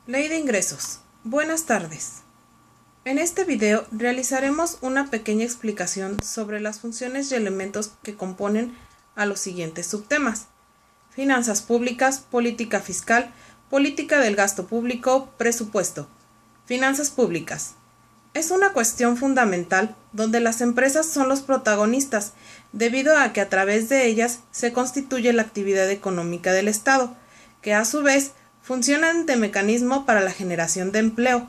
Ley de ingresos. Buenas tardes. En este video realizaremos una pequeña explicación sobre las funciones y elementos que componen a los siguientes subtemas: finanzas públicas, política fiscal, política del gasto público, presupuesto. Finanzas públicas. Es una cuestión fundamental donde las empresas son los protagonistas, debido a que a través de ellas se constituye la actividad económica del Estado, que a su vez funcionan de mecanismo para la generación de empleo,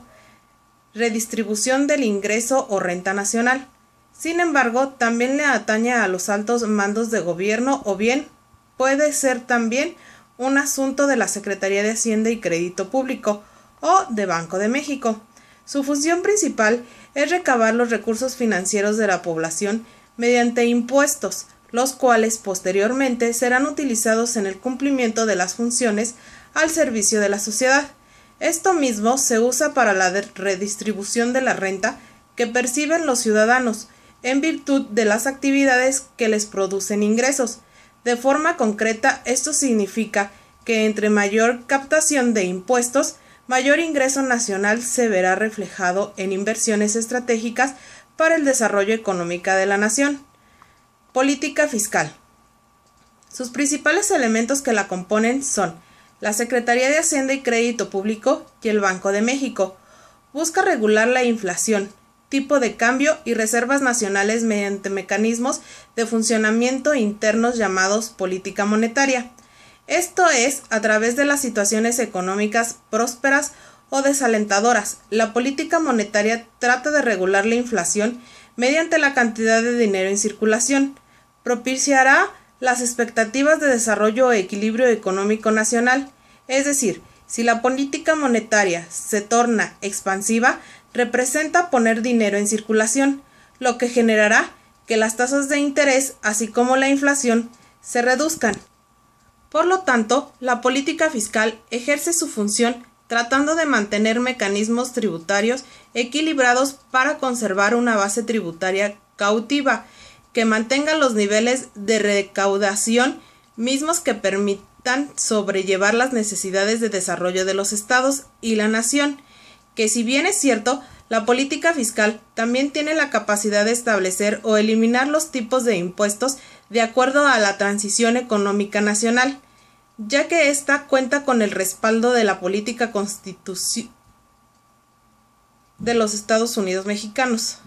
redistribución del ingreso o renta nacional. Sin embargo, también le atañe a los altos mandos de gobierno o bien puede ser también un asunto de la Secretaría de Hacienda y Crédito Público o de Banco de México. Su función principal es recabar los recursos financieros de la población mediante impuestos, los cuales posteriormente serán utilizados en el cumplimiento de las funciones al servicio de la sociedad. Esto mismo se usa para la redistribución de la renta que perciben los ciudadanos en virtud de las actividades que les producen ingresos. De forma concreta, esto significa que entre mayor captación de impuestos, mayor ingreso nacional se verá reflejado en inversiones estratégicas para el desarrollo económico de la nación. Política fiscal. Sus principales elementos que la componen son la Secretaría de Hacienda y Crédito Público y el Banco de México. Busca regular la inflación, tipo de cambio y reservas nacionales mediante mecanismos de funcionamiento internos llamados política monetaria. Esto es, a través de las situaciones económicas prósperas o desalentadoras. La política monetaria trata de regular la inflación mediante la cantidad de dinero en circulación. Propiciará las expectativas de desarrollo o equilibrio económico nacional, es decir, si la política monetaria se torna expansiva, representa poner dinero en circulación, lo que generará que las tasas de interés, así como la inflación, se reduzcan. Por lo tanto, la política fiscal ejerce su función tratando de mantener mecanismos tributarios equilibrados para conservar una base tributaria cautiva, que mantenga los niveles de recaudación mismos que permitan sobrellevar las necesidades de desarrollo de los estados y la nación, que si bien es cierto, la política fiscal también tiene la capacidad de establecer o eliminar los tipos de impuestos de acuerdo a la transición económica nacional, ya que ésta cuenta con el respaldo de la política constitucional de los Estados Unidos mexicanos.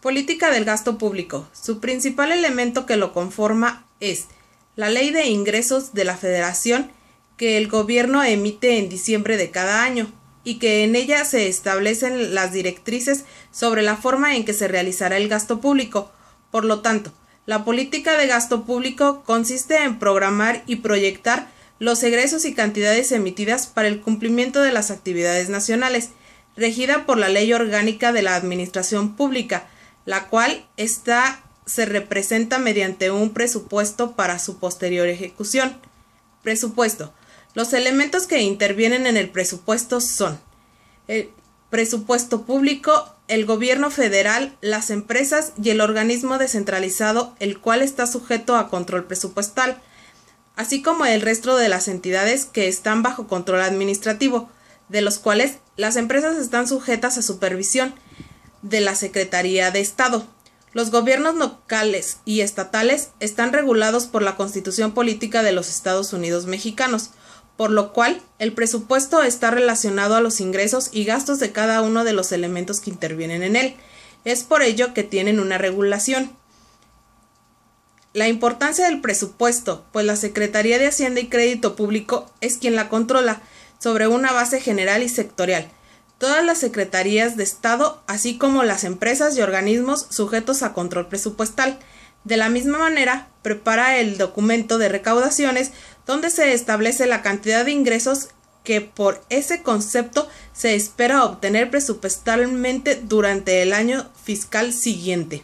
Política del gasto público. Su principal elemento que lo conforma es la Ley de Ingresos de la Federación, que el gobierno emite en diciembre de cada año, y que en ella se establecen las directrices sobre la forma en que se realizará el gasto público. Por lo tanto, la política de gasto público consiste en programar y proyectar los egresos y cantidades emitidas para el cumplimiento de las actividades nacionales, regida por la Ley Orgánica de la Administración Pública, la cual se representa mediante un presupuesto para su posterior ejecución. Presupuesto. Los elementos que intervienen en el presupuesto son el presupuesto público, el gobierno federal, las empresas y el organismo descentralizado, el cual está sujeto a control presupuestal, así como el resto de las entidades que están bajo control administrativo, de los cuales las empresas están sujetas a supervisión de la Secretaría de Estado. Los gobiernos locales y estatales están regulados por la Constitución Política de los Estados Unidos Mexicanos, por lo cual el presupuesto está relacionado a los ingresos y gastos de cada uno de los elementos que intervienen en él. Es por ello que tienen una regulación. La importancia del presupuesto, pues la Secretaría de Hacienda y Crédito Público es quien la controla sobre una base general y sectorial. Todas las secretarías de Estado, así como las empresas y organismos sujetos a control presupuestal. De la misma manera, prepara el documento de recaudaciones donde se establece la cantidad de ingresos que por ese concepto se espera obtener presupuestalmente durante el año fiscal siguiente.